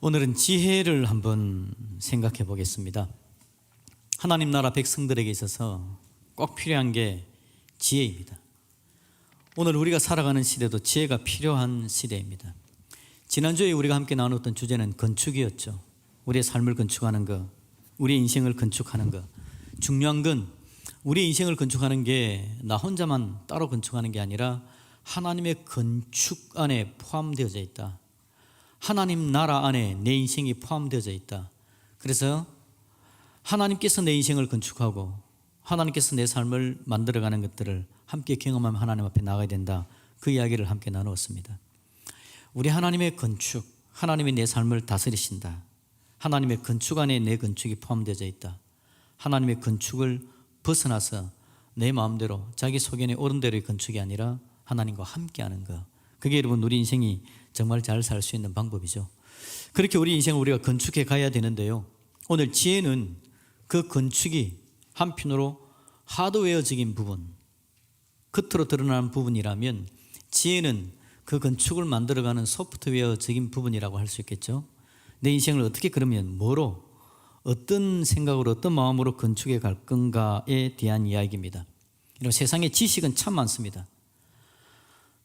오늘은 지혜를 한번 생각해 보겠습니다. 하나님 나라 백성들에게 있어서 꼭 필요한 게 지혜입니다. 오늘 우리가 살아가는 시대도 지혜가 필요한 시대입니다. 지난주에 우리가 함께 나눴던 주제는 건축이었죠. 우리의 삶을 건축하는 것, 우리의 인생을 건축하는 것. 중요한 건 우리의 인생을 건축하는 게 나 혼자만 따로 건축하는 게 아니라 하나님의 건축 안에 포함되어져 있다. 하나님 나라 안에 내 인생이 포함되어져 있다. 그래서 하나님께서 내 인생을 건축하고 하나님께서 내 삶을 만들어가는 것들을 함께 경험하며 하나님 앞에 나가야 된다. 그 이야기를 함께 나누었습니다. 우리 하나님의 건축, 하나님이 내 삶을 다스리신다. 하나님의 건축 안에 내 건축이 포함되어져 있다. 하나님의 건축을 벗어나서 내 마음대로 자기 소견에 옳은 대로의 건축이 아니라 하나님과 함께하는 것. 그게 여러분 우리 인생이 정말 잘 살 수 있는 방법이죠. 그렇게 우리 인생을 우리가 건축해 가야 되는데요, 오늘 지혜는 그 건축이 한편으로 하드웨어적인 부분, 겉으로 드러나는 부분이라면 지혜는 그 건축을 만들어가는 소프트웨어적인 부분이라고 할 수 있겠죠. 내 인생을 어떻게 그러면 뭐로, 어떤 생각으로, 어떤 마음으로 건축해 갈 건가에 대한 이야기입니다. 이런 세상에 지식은 참 많습니다.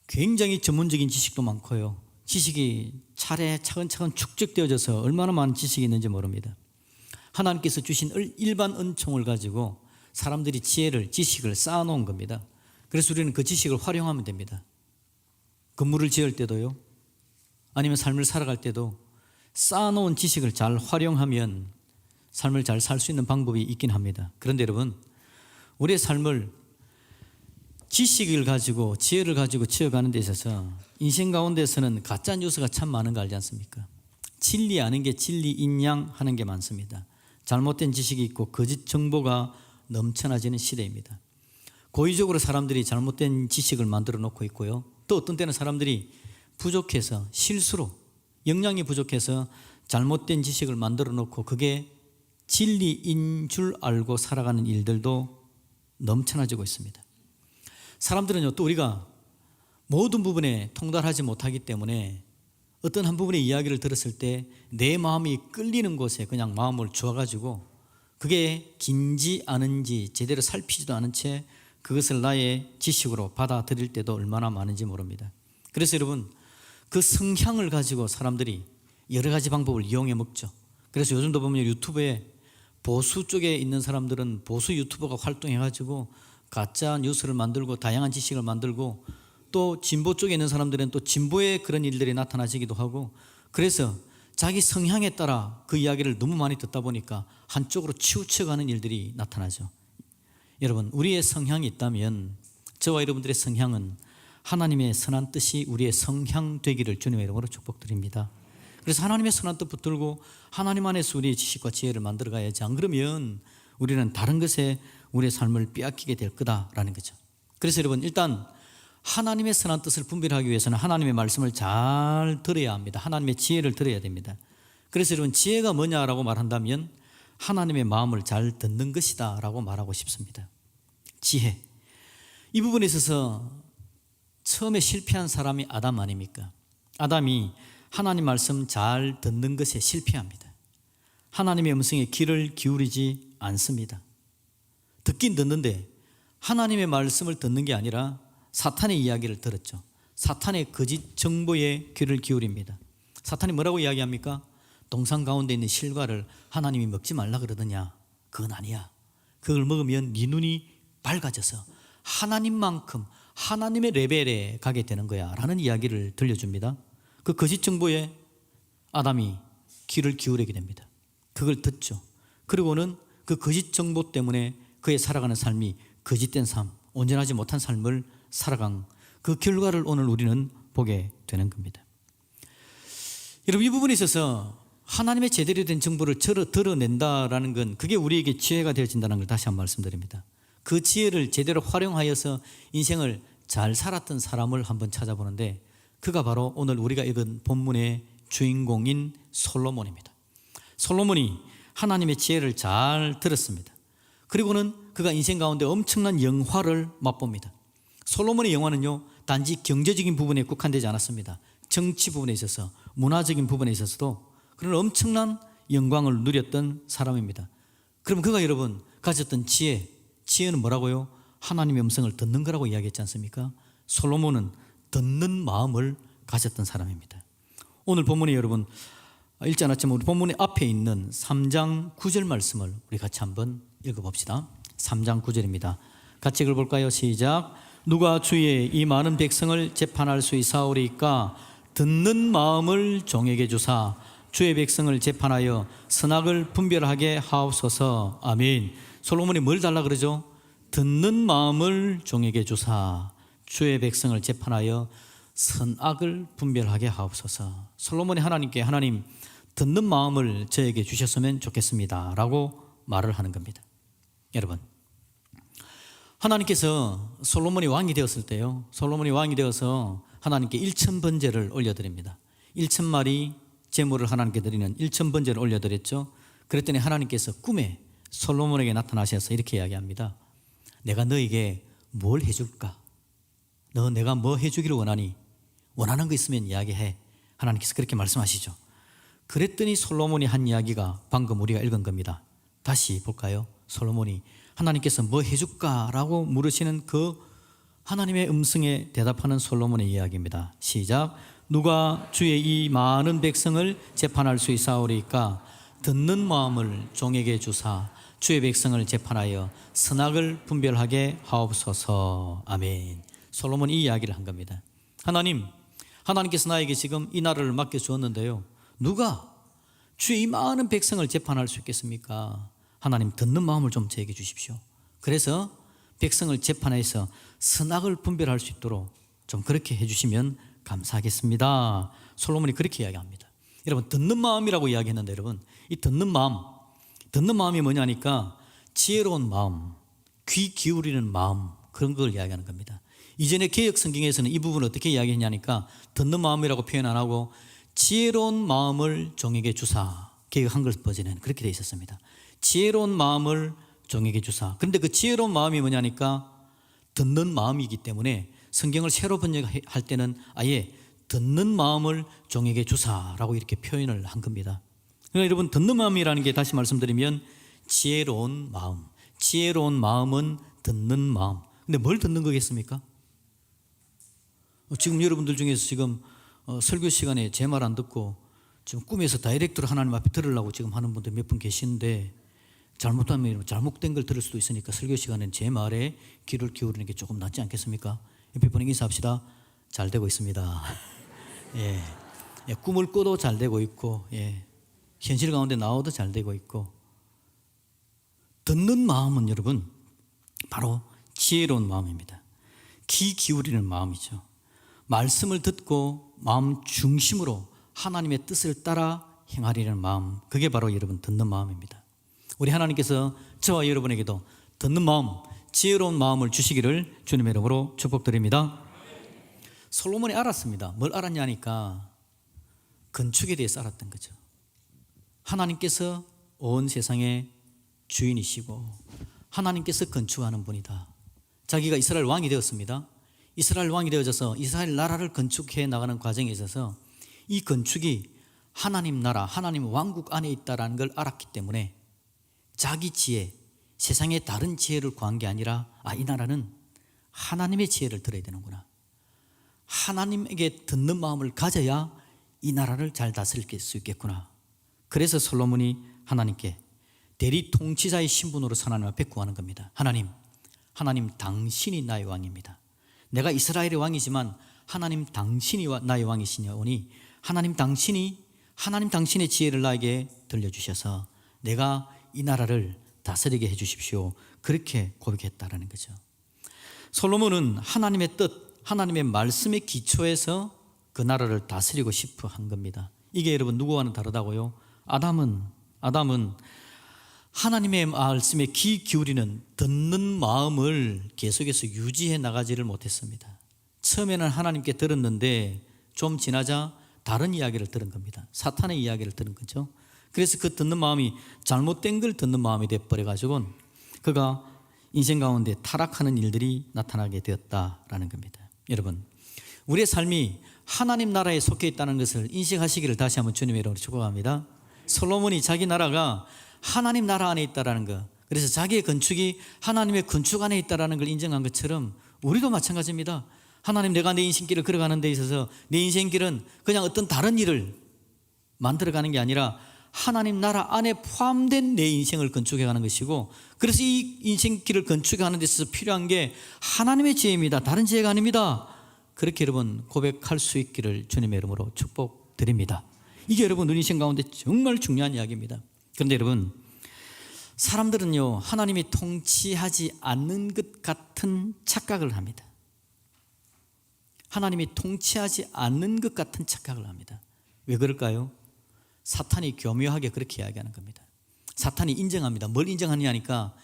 굉장히 전문적인 지식도 많고요, 지식이 차례 차근차근 축적되어져서 얼마나 많은 지식이 있는지 모릅니다. 하나님께서 주신 일반 은총을 가지고 사람들이 지식을 쌓아놓은 겁니다. 그래서 우리는 그 지식을 활용하면 됩니다. 건물을 지을 때도요, 아니면 삶을 살아갈 때도 쌓아놓은 지식을 잘 활용하면 삶을 잘 살 수 있는 방법이 있긴 합니다. 그런데 여러분, 우리의 삶을 지식을 가지고 지혜를 가지고 지어가는 데 있어서 인생 가운데서는 가짜 뉴스가 참 많은 거 알지 않습니까? 진리 아는 게 진리인 양 하는 게 많습니다. 잘못된 지식이 있고 거짓 정보가 넘쳐나지는 시대입니다. 고의적으로 사람들이 잘못된 지식을 만들어 놓고 있고요, 또 어떤 때는 사람들이 부족해서, 실수로 역량이 부족해서 잘못된 지식을 만들어 놓고 그게 진리인 줄 알고 살아가는 일들도 넘쳐나지고 있습니다. 사람들은요, 또 우리가 모든 부분에 통달하지 못하기 때문에 어떤 한 부분의 이야기를 들었을 때 내 마음이 끌리는 곳에 그냥 마음을 주어가지고 그게 긴지 아는지 제대로 살피지도 않은 채 그것을 나의 지식으로 받아들일 때도 얼마나 많은지 모릅니다. 그래서 여러분, 그 성향을 가지고 사람들이 여러 가지 방법을 이용해 먹죠. 그래서 요즘도 보면 유튜브에 보수 쪽에 있는 사람들은 보수 유튜버가 활동해가지고 가짜 뉴스를 만들고 다양한 지식을 만들고, 또 진보 쪽에 있는 사람들은 또 진보의 그런 일들이 나타나지기도 하고, 그래서 자기 성향에 따라 그 이야기를 너무 많이 듣다 보니까 한쪽으로 치우쳐가는 일들이 나타나죠. 여러분, 우리의 성향이 있다면 저와 여러분들의 성향은 하나님의 선한 뜻이 우리의 성향 되기를 주님의 이름으로 축복드립니다. 그래서 하나님의 선한 뜻 붙들고 하나님 안에서 우리의 지식과 지혜를 만들어 가야지, 안 그러면 우리는 다른 것에 우리의 삶을 빼앗기게 될 거다라는 거죠. 그래서 여러분, 일단 하나님의 선한 뜻을 분별하기 위해서는 하나님의 말씀을 잘 들어야 합니다. 하나님의 지혜를 들어야 됩니다. 그래서 여러분, 지혜가 뭐냐라고 말한다면 하나님의 마음을 잘 듣는 것이다 라고 말하고 싶습니다. 지혜, 이 부분에 있어서 처음에 실패한 사람이 아담 아닙니까? 아담이 하나님 말씀 잘 듣는 것에 실패합니다. 하나님의 음성에 귀를 기울이지 않습니다. 듣긴 듣는데 하나님의 말씀을 듣는 게 아니라 사탄의 이야기를 들었죠. 사탄의 거짓 정보에 귀를 기울입니다. 사탄이 뭐라고 이야기합니까? 동산 가운데 있는 실과를 하나님이 먹지 말라 그러더냐? 그건 아니야. 그걸 먹으면 네 눈이 밝아져서 하나님만큼 하나님의 레벨에 가게 되는 거야 라는 이야기를 들려줍니다. 그 거짓 정보에 아담이 귀를 기울이게 됩니다. 그걸 듣죠. 그리고는 그 거짓 정보 때문에 그의 살아가는 삶이 거짓된 삶, 온전하지 못한 삶을 살아간 그 결과를 오늘 우리는 보게 되는 겁니다. 여러분, 이 부분에 있어서 하나님의 제대로 된 정보를 드러낸다라는 건 그게 우리에게 지혜가 되어진다는 걸 다시 한번 말씀드립니다. 그 지혜를 제대로 활용하여서 인생을 잘 살았던 사람을 한번 찾아보는데 그가 바로 오늘 우리가 읽은 본문의 주인공인 솔로몬입니다. 솔로몬이 하나님의 지혜를 잘 들었습니다. 그리고는 그가 인생 가운데 엄청난 영화를 맛봅니다. 솔로몬의 영화는요, 단지 경제적인 부분에 국한되지 않았습니다. 정치 부분에 있어서, 문화적인 부분에 있어서도 그런 엄청난 영광을 누렸던 사람입니다. 그럼 그가 여러분 가졌던 지혜는 뭐라고요? 하나님의 음성을 듣는 거라고 이야기했지 않습니까? 솔로몬은 듣는 마음을 가졌던 사람입니다. 오늘 본문에 여러분 읽지 않았지만 우리 본문의 앞에 있는 3장 9절 말씀을 우리 같이 한번 읽어봅시다. 3장 9절입니다. 같이 읽어볼까요? 시작. 누가 주의 이 많은 백성을 재판할 수 있사오리까? 듣는 마음을 종에게 주사 주의 백성을 재판하여 선악을 분별하게 하옵소서. 아멘. 솔로몬이 뭘 달라 그러죠? 듣는 마음을 종에게 주사 주의 백성을 재판하여 선악을 분별하게 하옵소서. 솔로몬이 하나님께 하나님 듣는 마음을 저에게 주셨으면 좋겠습니다 라고 말을 하는 겁니다. 여러분, 하나님께서 솔로몬이 왕이 되었을 때요, 솔로몬이 왕이 되어서 하나님께 1,000번제를 올려드립니다. 1,000마리 제물을 하나님께 드리는 1,000번제를 올려드렸죠. 그랬더니 하나님께서 꿈에 솔로몬에게 나타나셔서 이렇게 이야기합니다. 내가 너에게 뭘 해줄까? 너 내가 뭐 해주기를 원하니? 원하는 거 있으면 이야기해. 하나님께서 그렇게 말씀하시죠. 그랬더니 솔로몬이 한 이야기가 방금 우리가 읽은 겁니다. 다시 볼까요? 솔로몬이 하나님께서 뭐 해줄까? 라고 물으시는 그 하나님의 음성에 대답하는 솔로몬의 이야기입니다. 시작. 누가 주의 이 많은 백성을 재판할 수 있사오리까? 듣는 마음을 종에게 주사 주의 백성을 재판하여 선악을 분별하게 하옵소서. 아멘. 솔로몬이 이 이야기를 한 겁니다. 하나님께서 나에게 지금 이 나라를 맡겨주었는데요, 누가 주의 이 많은 백성을 재판할 수 있겠습니까? 하나님 듣는 마음을 좀 저에게 주십시오. 그래서 백성을 재판해서 선악을 분별할 수 있도록 좀 그렇게 해주시면 감사하겠습니다. 솔로몬이 그렇게 이야기합니다. 여러분, 듣는 마음이라고 이야기했는데 여러분, 이 듣는 마음이 뭐냐니까 지혜로운 마음, 귀 기울이는 마음, 그런 걸 이야기하는 겁니다. 이전에 개역 성경에서는 이 부분을 어떻게 이야기했냐니까 듣는 마음이라고 표현 안 하고 지혜로운 마음을 종에게 주사, 개역 한글 버전에는 그렇게 되어 있었습니다. 지혜로운 마음을 종에게 주사. 그런데 그 지혜로운 마음이 뭐냐니까 듣는 마음이기 때문에 성경을 새로 번역할 때는 아예 듣는 마음을 종에게 주사라고 이렇게 표현을 한 겁니다. 그러니까 여러분, 듣는 마음이라는 게 다시 말씀드리면 지혜로운 마음, 지혜로운 마음은 듣는 마음. 근데 뭘 듣는 거겠습니까? 지금 여러분들 중에서 지금 설교 시간에 제 말 안 듣고 지금 꿈에서 다이렉트로 하나님 앞에 들으려고 지금 하는 분들 몇 분 계시는데, 잘못하면 잘못된 걸 들을 수도 있으니까 설교 시간엔 제 말에 귀를 기울이는 게 조금 낫지 않겠습니까? 옆에 분에게 인사합시다. 잘 되고 있습니다. 예. 꿈을 꿔도 잘 되고 있고, 현실 가운데 나와도 잘 되고 있고. 듣는 마음은 여러분 바로 지혜로운 마음입니다. 귀 기울이는 마음이죠. 말씀을 듣고 마음 중심으로 하나님의 뜻을 따라 행하려는 마음, 그게 바로 여러분 듣는 마음입니다. 우리 하나님께서 저와 여러분에게도 듣는 마음, 지혜로운 마음을 주시기를 주님의 이름으로 축복드립니다. 솔로몬이 알았습니다. 뭘 알았냐니까 건축에 대해서 알았던 거죠. 하나님께서 온 세상의 주인이시고 하나님께서 건축하는 분이다. 자기가 이스라엘 왕이 되었습니다. 이스라엘 왕이 되어져서 이스라엘 나라를 건축해 나가는 과정에 있어서 이 건축이 하나님 나라, 하나님 왕국 안에 있다는 걸 알았기 때문에 자기 지혜, 세상의 다른 지혜를 구한 게 아니라 이 나라는 하나님의 지혜를 들어야 되는구나. 하나님에게 듣는 마음을 가져야 이 나라를 잘 다스릴 수 있겠구나. 그래서 솔로몬이 하나님께 대리 통치자의 신분으로 하나님 앞에 구하는 겁니다. 하나님 당신이 나의 왕입니다. 내가 이스라엘의 왕이지만 하나님 당신이 나의 왕이시니 하나님 당신의 지혜를 나에게 들려주셔서 내가 이 나라를 다스리게 해주십시오. 그렇게 고백했다라는 거죠. 솔로몬은 하나님의 뜻, 하나님의 말씀의 기초에서 그 나라를 다스리고 싶어 한 겁니다. 이게 여러분 누구와는 다르다고요? 아담은 하나님의 말씀에 귀 기울이는 듣는 마음을 계속해서 유지해 나가지를 못했습니다. 처음에는 하나님께 들었는데 좀 지나자 다른 이야기를 들은 겁니다. 사탄의 이야기를 들은 거죠. 그래서 그 듣는 마음이 잘못된 걸 듣는 마음이 되어버려가지고 그가 인생 가운데 타락하는 일들이 나타나게 되었다라는 겁니다. 여러분, 우리의 삶이 하나님 나라에 속해 있다는 것을 인식하시기를 다시 한번 주님의 이름으로 축복합니다. 솔로몬이 자기 나라가 하나님 나라 안에 있다는 것, 그래서 자기의 건축이 하나님의 건축 안에 있다는 걸 인정한 것처럼 우리도 마찬가지입니다. 하나님, 내가 내 인생길을 걸어가는 데 있어서 내 인생길은 그냥 어떤 다른 일을 만들어가는 게 아니라 하나님 나라 안에 포함된 내 인생을 건축해가는 것이고, 그래서 이 인생길을 건축하는 데 있어서 필요한 게 하나님의 지혜입니다. 다른 지혜가 아닙니다. 그렇게 여러분 고백할 수 있기를 주님의 이름으로 축복드립니다. 이게 여러분 우리 인생 가운데 정말 중요한 이야기입니다. 그런데 여러분, 사람들은요, 하나님이 통치하지 않는 것 같은 착각을 합니다. 하나님이 통치하지 않는 것 같은 착각을 합니다. 왜 그럴까요? 사탄이 교묘하게 그렇게 이야기하는 겁니다. 사탄이 인정합니다. 뭘 인정하느냐 하니까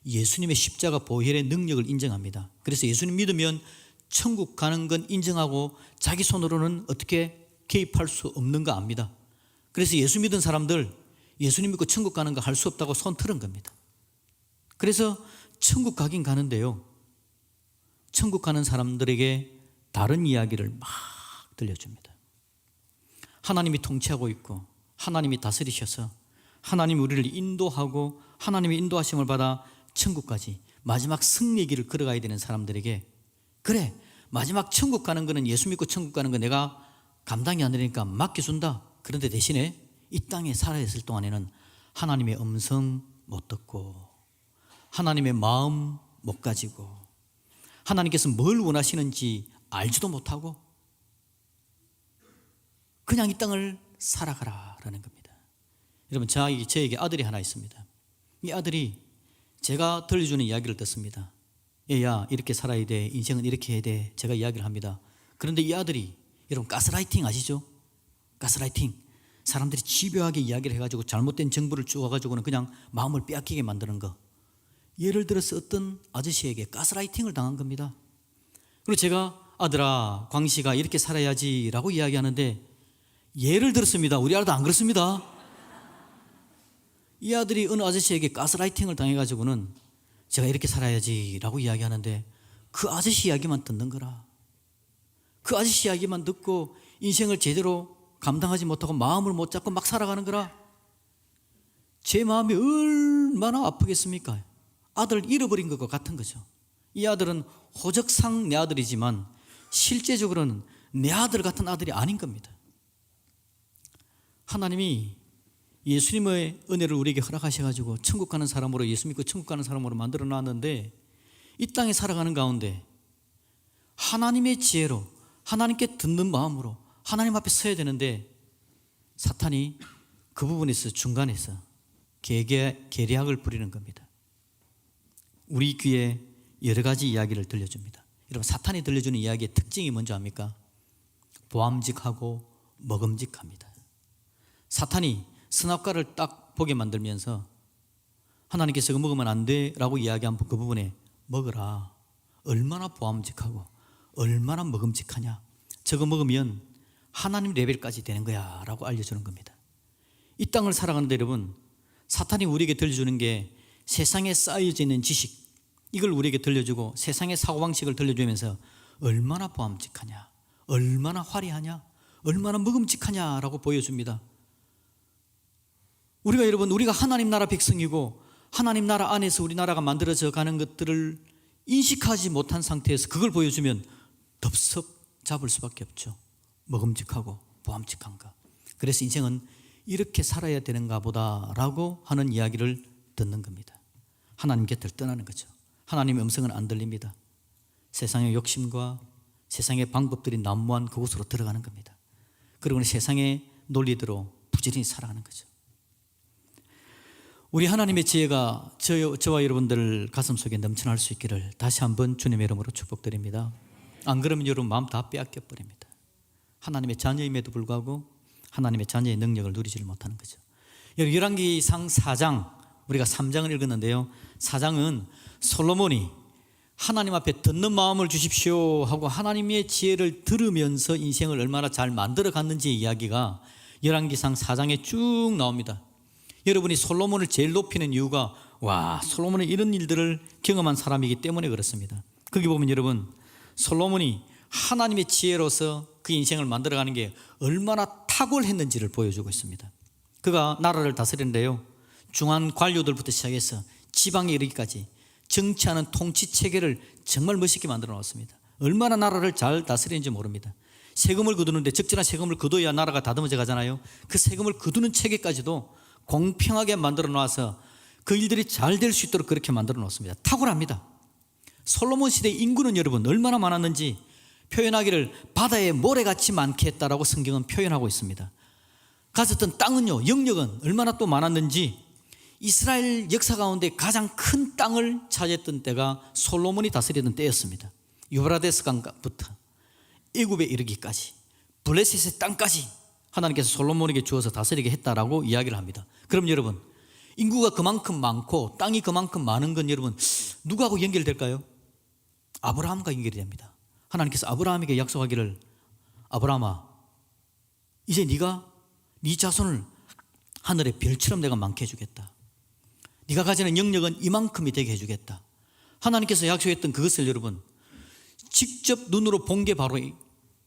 예수님의 십자가 보혈의 능력을 인정합니다. 그래서 예수님 믿으면 천국 가는 건 인정하고 자기 손으로는 어떻게 개입할 수 없는 거 압니다. 그래서 예수 믿은 사람들, 예수님 믿고 천국 가는 거 할 수 없다고 손 틀은 겁니다. 그래서 천국 가긴 가는데요, 천국 가는 사람들에게 다른 이야기를 막 들려줍니다. 하나님이 통치하고 있고 하나님이 다스리셔서 하나님이 우리를 인도하고 하나님의 인도하심을 받아 천국까지 마지막 승리의 길을 걸어가야 되는 사람들에게, 그래, 마지막 천국 가는 거는, 예수 믿고 천국 가는 거 내가 감당이 안 되니까 맡겨준다. 그런데 대신에 이 땅에 살아있을 동안에는 하나님의 음성 못 듣고 하나님의 마음 못 가지고 하나님께서 뭘 원하시는지 알지도 못하고 그냥 이 땅을 살아가라라는 겁니다. 여러분, 저에게 아들이 하나 있습니다. 이 아들이 제가 들려주는 이야기를 듣습니다. 얘야, 이렇게 살아야 돼, 인생은 이렇게 해야 돼, 제가 이야기를 합니다. 그런데 이 아들이, 여러분, 가스라이팅 아시죠? 가스라이팅. 사람들이 집요하게 이야기를 해가지고 잘못된 정보를 주어가지고는 그냥 마음을 빼앗기게 만드는 거. 예를 들어서 어떤 아저씨에게 가스라이팅을 당한 겁니다. 그리고 제가 아들아, 광시가 이렇게 살아야지 라고 이야기하는데, 예를 들었습니다. 우리 아들도 안 그렇습니다. 이 아들이 어느 아저씨에게 가스라이팅을 당해가지고는 제가 이렇게 살아야지 라고 이야기하는데 그 아저씨 이야기만 듣는 거라. 그 아저씨 이야기만 듣고 인생을 제대로 감당하지 못하고 마음을 못 잡고 막 살아가는 거라. 제 마음이 얼마나 아프겠습니까? 아들을 잃어버린 것과 같은 거죠. 이 아들은 호적상 내 아들이지만 실제적으로는 내 아들 같은 아들이 아닌 겁니다. 하나님이 예수님의 은혜를 우리에게 허락하셔가지고 천국 가는 사람으로, 예수 믿고 천국 가는 사람으로 만들어 놨는데, 이 땅에 살아가는 가운데 하나님의 지혜로, 하나님께 듣는 마음으로 하나님 앞에 서야 되는데, 사탄이 그 부분에서 중간에서 계략을 부리는 겁니다. 우리 귀에 여러 가지 이야기를 들려줍니다. 여러분, 사탄이 들려주는 이야기의 특징이 뭔지 압니까? 보암직하고 먹음직합니다. 사탄이 선악과를 딱 보게 만들면서 하나님께서 그거 먹으면 안 돼 라고 이야기한 그 부분에 먹으라. 얼마나 보암직하고 얼마나 먹음직하냐. 저거 먹으면 하나님 레벨까지 되는 거야 라고 알려주는 겁니다. 이 땅을 살아가는데 여러분, 사탄이 우리에게 들려주는 게 세상에 쌓여져 있는 지식, 이걸 우리에게 들려주고 세상의 사고방식을 들려주면서 얼마나 보암직하냐, 얼마나 화려하냐, 얼마나 먹음직하냐라고 보여줍니다. 우리가 하나님 나라 백성이고 하나님 나라 안에서 우리 나라가 만들어져 가는 것들을 인식하지 못한 상태에서 그걸 보여주면 덥석 잡을 수밖에 없죠. 먹음직하고 보암직한 거. 그래서 인생은 이렇게 살아야 되는가 보다라고 하는 이야기를 듣는 겁니다. 하나님 곁을 떠나는 거죠. 하나님의 음성은 안 들립니다. 세상의 욕심과 세상의 방법들이 난무한 그곳으로 들어가는 겁니다. 그리고 세상의 논리대로 부지런히 살아가는 거죠. 우리 하나님의 지혜가 저와 여러분들 가슴속에 넘쳐날 수 있기를 다시 한번 주님의 이름으로 축복드립니다. 안 그러면 여러분 마음 다 빼앗겨 버립니다. 하나님의 자녀임에도 불구하고 하나님의 자녀의 능력을 누리지를 못하는 거죠. 열왕기상 4장, 우리가 3장을 읽었는데요, 4장은 솔로몬이 하나님 앞에 듣는 마음을 주십시오 하고 하나님의 지혜를 들으면서 인생을 얼마나 잘 만들어 갔는지 이야기가 열왕기상 4장에 쭉 나옵니다. 여러분이 솔로몬을 제일 높이는 이유가, 와, 솔로몬은 이런 일들을 경험한 사람이기 때문에 그렇습니다. 거기 보면 여러분, 솔로몬이 하나님의 지혜로서 그 인생을 만들어가는 게 얼마나 탁월했는지를 보여주고 있습니다. 그가 나라를 다스리는데요, 중앙 관료들부터 시작해서 지방에 이르기까지 정치하는 통치 체계를 정말 멋있게 만들어 놓았습니다. 얼마나 나라를 잘 다스리는지 모릅니다. 세금을 거두는데 적절한 세금을 거둬야 나라가 다듬어져 가잖아요. 그 세금을 거두는 체계까지도 공평하게 만들어 놔서 그 일들이 잘 될 수 있도록 그렇게 만들어 놓습니다. 탁월합니다. 솔로몬 시대의 인구는 여러분 얼마나 많았는지 표현하기를 바다에 모래같이 많게 했다라고 성경은 표현하고 있습니다. 가졌던 땅은요, 영역은 얼마나 또 많았는지 이스라엘 역사 가운데 가장 큰 땅을 차지했던 때가 솔로몬이 다스리던 때였습니다. 유브라데스 강부터 애굽에 이르기까지 블레셋의 땅까지 하나님께서 솔로몬에게 주어서 다스리게 했다라고 이야기를 합니다. 그럼 여러분, 인구가 그만큼 많고 땅이 그만큼 많은 건 여러분 누구하고 연결될까요? 아브라함과 연결이 됩니다. 하나님께서 아브라함에게 약속하기를, 아브라함아, 이제 네가 네 자손을 하늘의 별처럼 내가 많게 해주겠다. 네가 가지는 영역은 이만큼이 되게 해주겠다. 하나님께서 약속했던 그것을 여러분 직접 눈으로 본 게 바로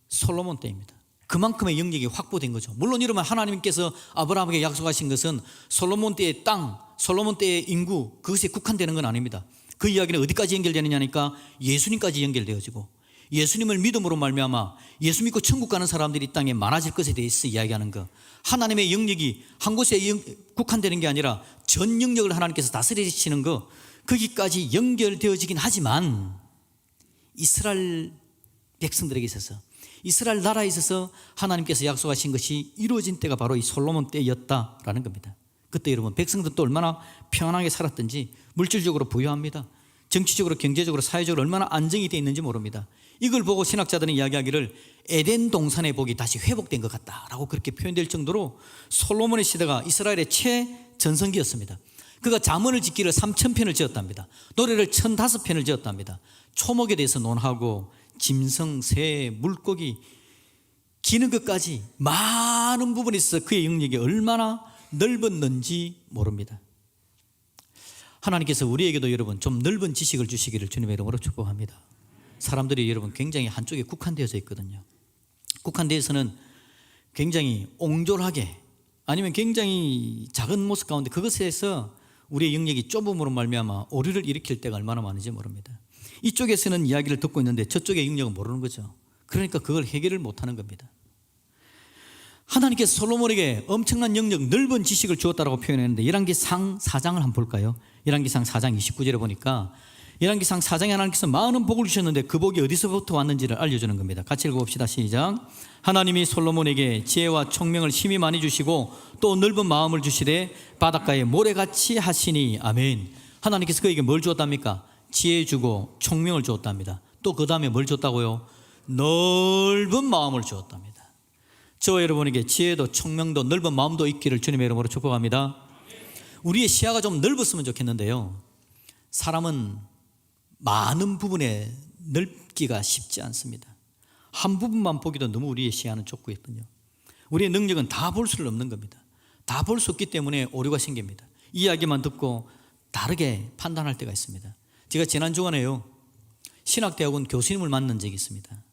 솔로몬 때입니다. 그만큼의 영역이 확보된 거죠. 물론 여러분, 하나님께서 아브라함에게 약속하신 것은 솔로몬 때의 땅, 솔로몬 때의 인구, 그것에 국한되는 건 아닙니다. 그 이야기는 어디까지 연결되느냐니까 예수님까지 연결되어지고, 예수님을 믿음으로 말미암아 예수 믿고 천국 가는 사람들이 이 땅에 많아질 것에 대해서 이야기하는 것, 하나님의 영역이 한 곳에 국한되는 게 아니라 전 영역을 하나님께서 다스리시는 것, 거기까지 연결되어지긴 하지만 이스라엘 백성들에게 있어서, 이스라엘 나라에 있어서 하나님께서 약속하신 것이 이루어진 때가 바로 이 솔로몬 때였다라는 겁니다. 그때 여러분 백성들도 얼마나 평안하게 살았든지, 물질적으로 부유합니다. 정치적으로, 경제적으로, 사회적으로 얼마나 안정이 되어 있는지 모릅니다. 이걸 보고 신학자들은 이야기하기를 에덴 동산의 복이 다시 회복된 것 같다라고 그렇게 표현될 정도로 솔로몬의 시대가 이스라엘의 최전성기였습니다. 그가 잠언을 짓기를 3,000편을 지었답니다. 노래를 1,005편을 지었답니다. 초목에 대해서 논하고 짐승, 새, 물고기, 기는 것까지 많은 부분에 있어서 그의 영역이 얼마나 넓었는지 모릅니다. 하나님께서 우리에게도 여러분 좀 넓은 지식을 주시기를 주님의 이름으로 축복합니다. 사람들이 여러분 굉장히 한쪽에 국한되어져 있거든요. 국한되어서는 굉장히 옹졸하게, 아니면 굉장히 작은 모습 가운데 그것에서 우리의 영역이 좁음으로 말미암아 오류를 일으킬 때가 얼마나 많은지 모릅니다. 이쪽에서는 이야기를 듣고 있는데 저쪽의 영역은 모르는 거죠. 그러니까 그걸 해결을 못하는 겁니다. 하나님께서 솔로몬에게 엄청난 영역, 넓은 지식을 주었다고 표현했는데 열왕기상 4장을 한번 볼까요? 열왕기상 4장 29절에 보니까 열왕기상 4장에 하나님께서 많은 복을 주셨는데 그 복이 어디서부터 왔는지를 알려주는 겁니다. 같이 읽어봅시다. 시작. 하나님이 솔로몬에게 지혜와 총명을 심히 많이 주시고 또 넓은 마음을 주시되 바닷가에 모래같이 하시니. 아멘. 하나님께서 그에게 뭘 주었답니까? 지혜 주고 총명을 주었답니다. 또 그 다음에 뭘 줬다고요? 넓은 마음을 주었답니다. 저와 여러분에게 지혜도 총명도 넓은 마음도 있기를 주님의 이름으로 축복합니다. 우리의 시야가 좀 넓었으면 좋겠는데요, 사람은 많은 부분에 넓기가 쉽지 않습니다. 한 부분만 보기도 너무 우리의 시야는 좁고 있거든요. 우리의 능력은 다 볼 수는 없는 겁니다. 다 볼 수 없기 때문에 오류가 생깁니다. 이야기만 듣고 다르게 판단할 때가 있습니다. 제가 지난 주간에요, 신학대학원 교수님을 만난 적이 있습니다.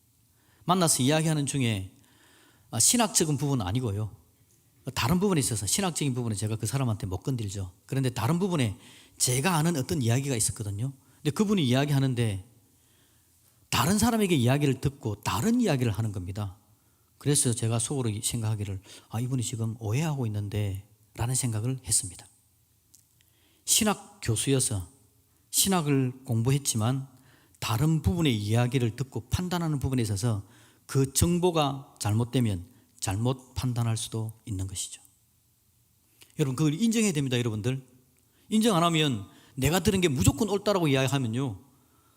만나서 이야기하는 중에 신학적인 부분은 아니고요, 다른 부분에 있어서 신학적인 부분에 제가 그 사람한테 못 건들죠. 그런데 다른 부분에 제가 아는 어떤 이야기가 있었거든요. 근데 그분이 이야기하는데 다른 사람에게 이야기를 듣고 다른 이야기를 하는 겁니다. 그래서 제가 속으로 생각하기를, 이분이 지금 오해하고 있는데 라는 생각을 했습니다. 신학 교수여서 신학을 공부했지만 다른 부분의 이야기를 듣고 판단하는 부분에 있어서 그 정보가 잘못되면 잘못 판단할 수도 있는 것이죠. 여러분, 그걸 인정해야 됩니다. 여러분들, 인정 안 하면 내가 들은 게 무조건 옳다라고 이야기하면요,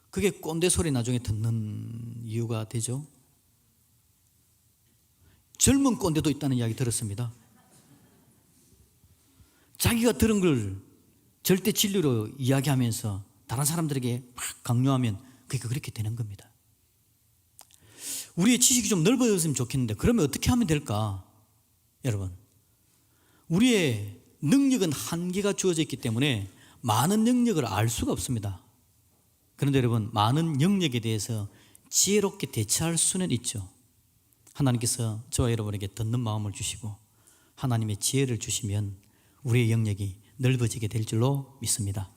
그게 꼰대 소리 나중에 듣는 이유가 되죠. 젊은 꼰대도 있다는 이야기 들었습니다. 자기가 들은 걸 절대 진리로 이야기하면서 다른 사람들에게 막 강요하면 그게 그렇게 되는 겁니다. 우리의 지식이 좀 넓어졌으면 좋겠는데 그러면 어떻게 하면 될까? 여러분, 우리의 능력은 한계가 주어져 있기 때문에 많은 영역을 알 수가 없습니다. 그런데 여러분, 많은 영역에 대해서 지혜롭게 대처할 수는 있죠. 하나님께서 저와 여러분에게 듣는 마음을 주시고 하나님의 지혜를 주시면 우리의 영역이 넓어지게 될 줄로 믿습니다.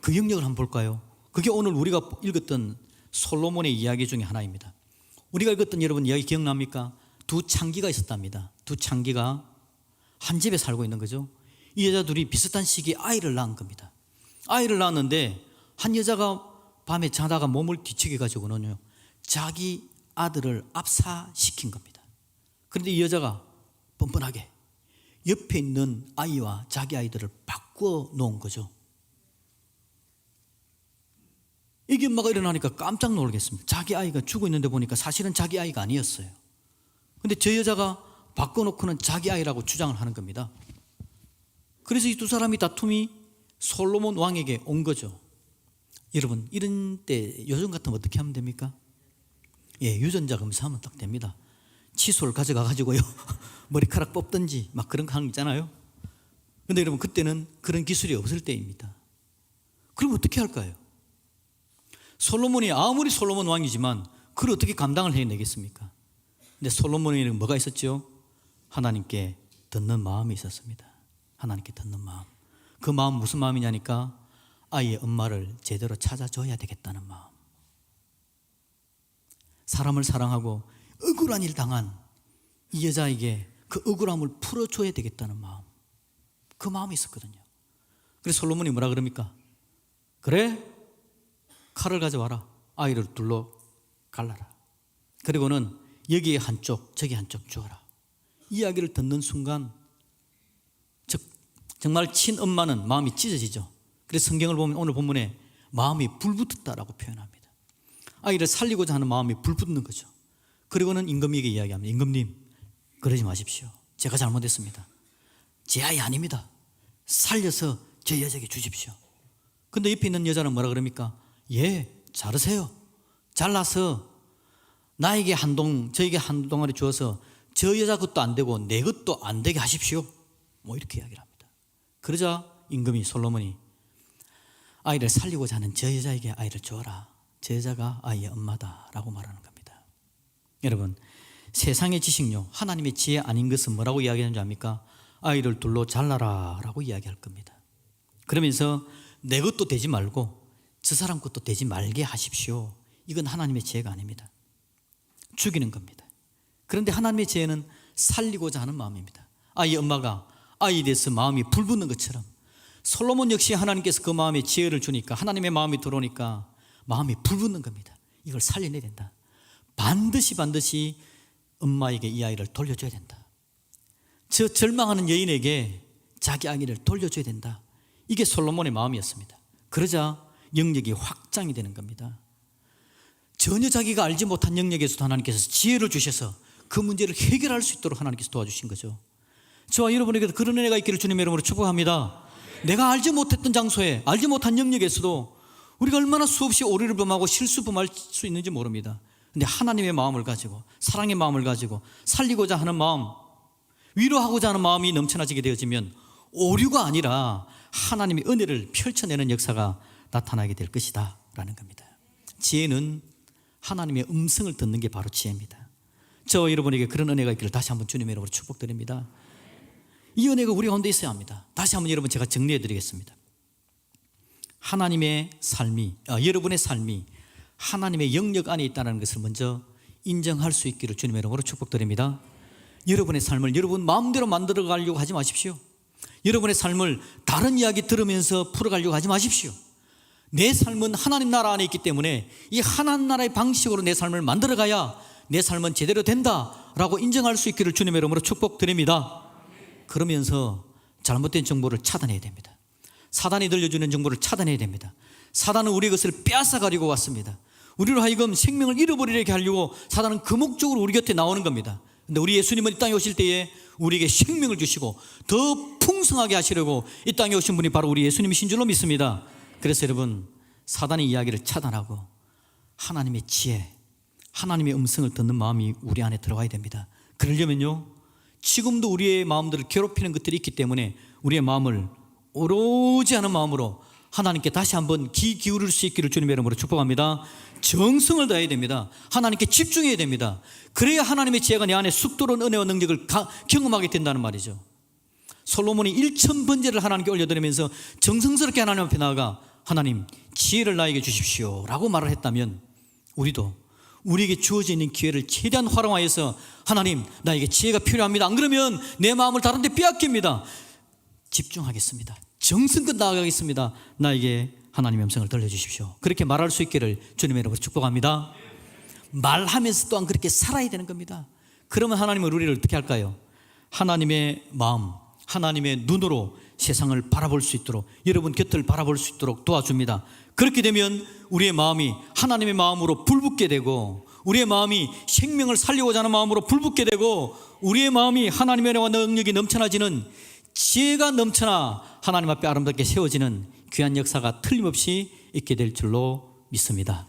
그 영역을 한번 볼까요? 그게 오늘 우리가 읽었던 솔로몬의 이야기 중에 하나입니다. 우리가 읽었던 여러분 이야기 기억납니까? 두 창기가 있었답니다. 두 창기가 한 집에 살고 있는 거죠. 이 여자 둘이 비슷한 시기에 아이를 낳은 겁니다. 아이를 낳았는데 한 여자가 밤에 자다가 몸을 뒤척여 가지고는요 자기 아들을 압사시킨 겁니다. 그런데 이 여자가 뻔뻔하게 옆에 있는 아이와 자기 아이들을 바꾸어 놓은 거죠. 이게 엄마가 일어나니까 깜짝 놀랐습니다. 자기 아이가 죽어 있는데 보니까 사실은 자기 아이가 아니었어요. 그런데 저 여자가 바꿔놓고는 자기 아이라고 주장을 하는 겁니다. 그래서 이 두 사람이 다툼이 솔로몬 왕에게 온 거죠. 여러분 이런 때 요즘 같으면 어떻게 하면 됩니까? 유전자 검사하면 딱 됩니다. 칫솔 가져가 가지고요 머리카락 뽑든지 막 그런 거 하는 거 있잖아요. 그런데 여러분 그때는 그런 기술이 없을 때입니다. 그럼 어떻게 할까요? 솔로몬이 아무리 솔로몬 왕이지만 그걸 어떻게 감당을 해내겠습니까? 근데 솔로몬에는 뭐가 있었죠? 하나님께 듣는 마음이 있었습니다. 하나님께 듣는 마음. 그 마음 무슨 마음이냐니까 아이의 엄마를 제대로 찾아줘야 되겠다는 마음. 사람을 사랑하고 억울한 일 당한 이 여자에게 그 억울함을 풀어줘야 되겠다는 마음. 그 마음이 있었거든요. 그래서 솔로몬이 뭐라 그럽니까? 그래? 칼을 가져와라. 아이를 둘러 갈라라. 그리고는 여기에 한쪽 저기 한쪽 주어라. 이야기를 듣는 순간 정말 친엄마는 마음이 찢어지죠. 그래서 성경을 보면 오늘 본문에 마음이 불붙었다라고 표현합니다. 아이를 살리고자 하는 마음이 불붙는 거죠. 그리고는 임금에게 이야기합니다. 임금님 그러지 마십시오. 제가 잘못했습니다. 제 아이 아닙니다. 살려서 제 여자에게 주십시오. 근데 옆에 있는 여자는 뭐라 그럽니까? 자르세요. 잘라서 나에게 저에게 한 동아리 주어서 저 여자 것도 안 되고 내 것도 안 되게 하십시오. 뭐 이렇게 이야기를 합니다. 그러자 임금이 솔로몬이 아이를 살리고자 하는 저 여자에게 아이를 주어라. 저 여자가 아이의 엄마다라고 말하는 겁니다. 여러분 세상의 지식요 하나님의 지혜 아닌 것은 뭐라고 이야기하는 줄 압니까? 아이를 둘러 잘라라 라고 이야기할 겁니다. 그러면서 내 것도 되지 말고 저 사람 것도 되지 말게 하십시오. 이건 하나님의 지혜가 아닙니다. 죽이는 겁니다. 그런데 하나님의 지혜는 살리고자 하는 마음입니다. 아이의 엄마가 아이에 대해서 마음이 불붙는 것처럼 솔로몬 역시 하나님께서 그 마음에 지혜를 주니까 하나님의 마음이 들어오니까 마음이 불붙는 겁니다. 이걸 살려내야 된다. 반드시 엄마에게 이 아이를 돌려줘야 된다. 저 절망하는 여인에게 자기 아기를 돌려줘야 된다. 이게 솔로몬의 마음이었습니다. 그러자 영역이 확장이 되는 겁니다. 전혀 자기가 알지 못한 영역에서도 하나님께서 지혜를 주셔서 그 문제를 해결할 수 있도록 하나님께서 도와주신 거죠. 저와 여러분에게도 그런 은혜가 있기를 주님의 이름으로 축복합니다. 내가 알지 못했던 장소에 알지 못한 영역에서도 우리가 얼마나 수없이 오류를 범하고 실수 범할 수 있는지 모릅니다. 근데 하나님의 마음을 가지고 사랑의 마음을 가지고 살리고자 하는 마음, 위로하고자 하는 마음이 넘쳐나지게 되어지면 오류가 아니라 하나님의 은혜를 펼쳐내는 역사가 나타나게 될 것이다 라는 겁니다. 지혜는 하나님의 음성을 듣는 게 바로 지혜입니다. 저와 여러분에게 그런 은혜가 있기를 다시 한번 주님의 이름으로 축복드립니다. 이 은혜가 우리 가운데 있어야 합니다. 다시 한번 여러분 제가 정리해 드리겠습니다. 하나님의 삶이 여러분의 삶이 하나님의 영역 안에 있다는 것을 먼저 인정할 수 있기를 주님의 이름으로 축복드립니다. 여러분의 삶을 여러분 마음대로 만들어 가려고 하지 마십시오. 여러분의 삶을 다른 이야기 들으면서 풀어가려고 하지 마십시오. 내 삶은 하나님 나라 안에 있기 때문에 이 하나님 나라의 방식으로 내 삶을 만들어가야 내 삶은 제대로 된다라고 인정할 수 있기를 주님의 이름으로 축복드립니다. 그러면서 잘못된 정보를 차단해야 됩니다. 사단이 들려주는 정보를 차단해야 됩니다. 사단은 우리의 것을 빼앗아 가려고 왔습니다. 우리로 하여금 생명을 잃어버리게 하려고 사단은 그 목적으로 우리 곁에 나오는 겁니다. 근데 우리 예수님은 이 땅에 오실 때에 우리에게 생명을 주시고 더 풍성하게 하시려고 이 땅에 오신 분이 바로 우리 예수님이신 줄로 믿습니다. 그래서 여러분 사단의 이야기를 차단하고 하나님의 지혜, 하나님의 음성을 듣는 마음이 우리 안에 들어가야 됩니다. 그러려면요 지금도 우리의 마음들을 괴롭히는 것들이 있기 때문에 우리의 마음을 오로지 하는 마음으로 하나님께 다시 한번 귀 기울일 수 있기를 주님의 이름으로 축복합니다. 정성을 다해야 됩니다. 하나님께 집중해야 됩니다. 그래야 하나님의 지혜가 내 안에 숙도로운 은혜와 능력을 경험하게 된다는 말이죠. 솔로몬이 1000번제를 하나님께 올려드리면서 정성스럽게 하나님 앞에 나아가 하나님 지혜를 나에게 주십시오 라고 말을 했다면, 우리도 우리에게 주어져 있는 기회를 최대한 활용하여서 하나님 나에게 지혜가 필요합니다. 안 그러면 내 마음을 다른 데 빼앗깁니다. 집중하겠습니다. 정성껏 나아가겠습니다. 나에게 하나님의 음성을 들려주십시오. 그렇게 말할 수 있기를 주님의 이름으로 축복합니다. 말하면서 또한 그렇게 살아야 되는 겁니다. 그러면 하나님은 우리를 어떻게 할까요? 하나님의 마음, 하나님의 눈으로 세상을 바라볼 수 있도록, 여러분 곁을 바라볼 수 있도록 도와줍니다. 그렇게 되면 우리의 마음이 하나님의 마음으로 불붙게 되고, 우리의 마음이 생명을 살리고자 하는 마음으로 불붙게 되고, 우리의 마음이 하나님의 은혜와 능력이 넘쳐나지는, 지혜가 넘쳐나 하나님 앞에 아름답게 세워지는 귀한 역사가 틀림없이 있게 될 줄로 믿습니다.